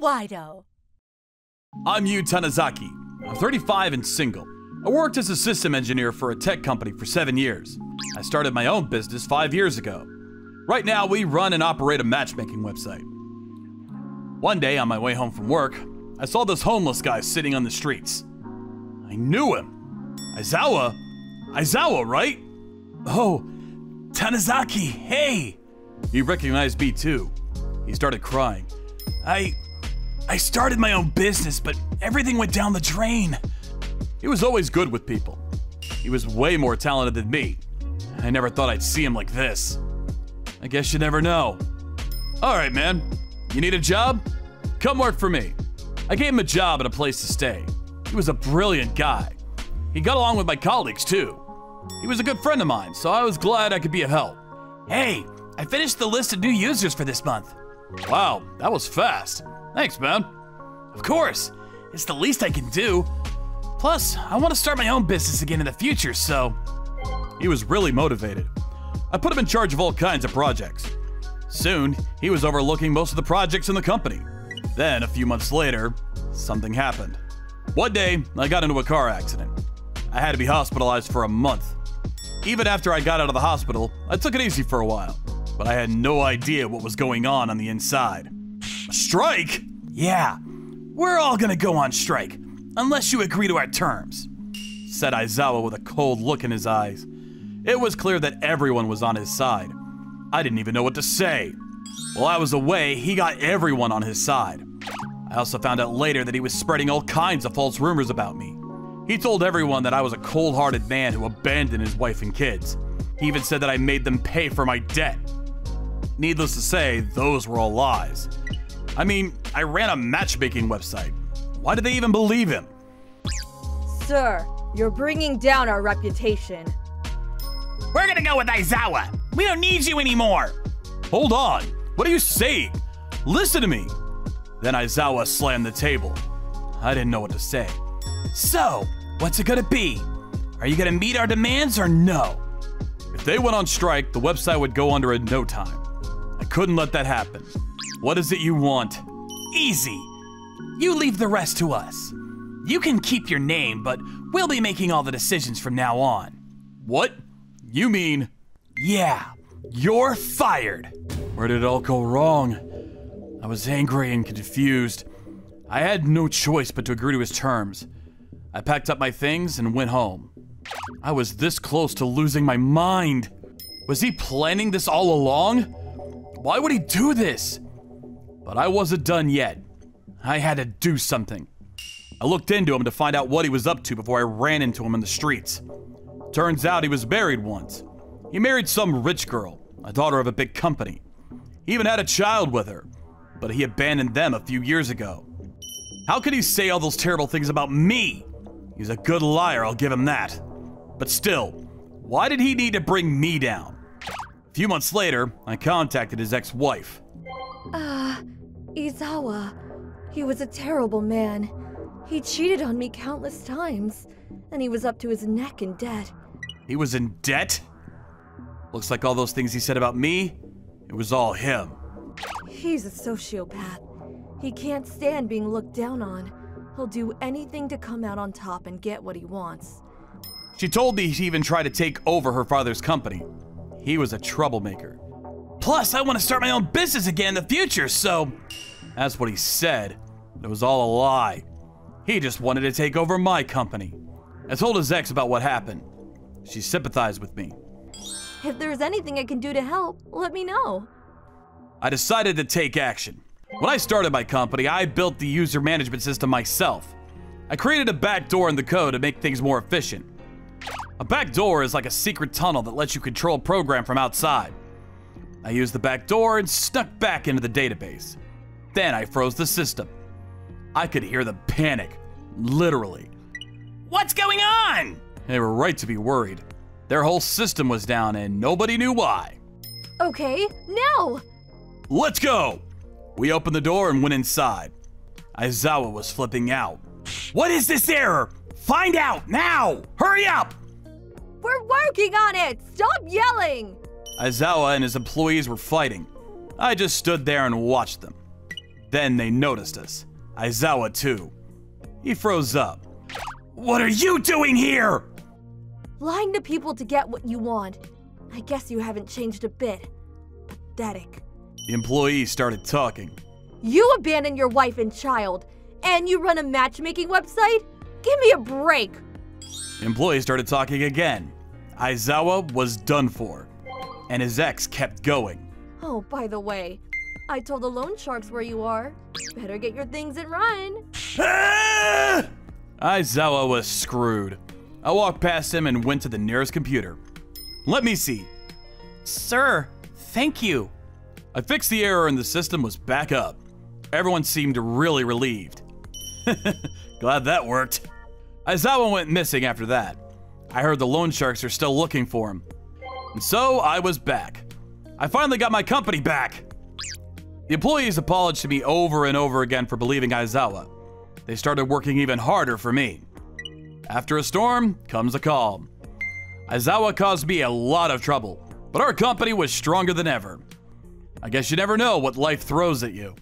Manga-Waido. I'm Yu Tanizaki. I'm 35 and single. I worked as a system engineer for a tech company for 7 years. I started my own business 5 years ago. Right now, we run and operate a matchmaking website. One day, on my way home from work, I saw this homeless guy sitting on the streets. I knew him. Aizawa? Aizawa, right? Oh, Tanizaki, hey! He recognized me too. He started crying. I started my own business, but everything went down the drain. He was always good with people. He was way more talented than me. I never thought I'd see him like this. I guess you never know. All right, man. You need a job? Come work for me. I gave him a job and a place to stay. He was a brilliant guy. He got along with my colleagues too. He was a good friend of mine, so I was glad I could be of help. Hey, I finished the list of new users for this month. Wow, that was fast. Thanks, man. Of course, it's the least I can do. Plus, I want to start my own business again in the future, so... He was really motivated. I put him in charge of all kinds of projects. Soon, he was overlooking most of the projects in the company. Then, a few months later, something happened. One day, I got into a car accident. I had to be hospitalized for a month. Even after I got out of the hospital, I took it easy for a while, but I had no idea what was going on the inside. A strike? Yeah, we're all gonna go on strike, unless you agree to our terms, said Aizawa with a cold look in his eyes. It was clear that everyone was on his side. I didn't even know what to say. While I was away, he got everyone on his side. I also found out later that he was spreading all kinds of false rumors about me. He told everyone that I was a cold-hearted man who abandoned his wife and kids. He even said that I made them pay for my debt. Needless to say, those were all lies. I mean, I ran a matchmaking website. Why did they even believe him? Sir, you're bringing down our reputation. We're gonna go with Aizawa. We don't need you anymore. Hold on. What are you saying? Listen to me. Then Aizawa slammed the table. I didn't know what to say. So, what's it gonna be? Are you gonna meet our demands or no? If they went on strike, the website would go under in no time. I couldn't let that happen. What is it you want? Easy. You leave the rest to us. You can keep your name, but we'll be making all the decisions from now on. What? You mean? Yeah, you're fired. Where did it all go wrong? I was angry and confused. I had no choice but to agree to his terms. I packed up my things and went home. I was this close to losing my mind. Was he planning this all along? Why would he do this? But I wasn't done yet. I had to do something. I looked into him to find out what he was up to before I ran into him in the streets. Turns out he was married once. He married some rich girl, a daughter of a big company. He even had a child with her, but he abandoned them a few years ago. How could he say all those terrible things about me? He's a good liar, I'll give him that. But still, why did he need to bring me down? A few months later, I contacted his ex-wife. Aizawa. He was a terrible man. He cheated on me countless times, and he was up to his neck in debt. He was in debt? Looks like all those things he said about me, it was all him. He's a sociopath. He can't stand being looked down on. He'll do anything to come out on top and get what he wants. She told me he even tried to take over her father's company. He was a troublemaker. Plus, I want to start my own business again in the future, so... That's what he said, but it was all a lie. He just wanted to take over my company. I told his ex about what happened. She sympathized with me. If there's anything I can do to help, let me know. I decided to take action. When I started my company, I built the user management system myself. I created a backdoor in the code to make things more efficient. A backdoor is like a secret tunnel that lets you control a program from outside. I used the backdoor and snuck back into the database. Then I froze the system. I could hear the panic, literally. What's going on? They were right to be worried. Their whole system was down and nobody knew why. Okay, now! Let's go! We opened the door and went inside. Aizawa was flipping out. What is this error? Find out now! Hurry up! We're working on it! Stop yelling! Aizawa and his employees were fighting. I just stood there and watched them. Then they noticed us. Aizawa too. He froze up. What are you doing here? Lying to people to get what you want. I guess you haven't changed a bit. Pathetic. The employee started talking. You abandoned your wife and child, and you run a matchmaking website? Give me a break. The employee started talking again. Aizawa was done for, and his ex kept going. Oh, by the way, I told the loan sharks where you are. Better get your things and run. Ah! Aizawa was screwed. I walked past him and went to the nearest computer. Let me see. Sir, thank you. I fixed the error and the system was back up. Everyone seemed really relieved. Glad that worked. Aizawa went missing after that. I heard the loan sharks are still looking for him. And so I was back. I finally got my company back. The employees apologized to me over and over again for believing Aizawa. They started working even harder for me. After a storm comes a calm. Aizawa caused me a lot of trouble, but our company was stronger than ever. I guess you never know what life throws at you.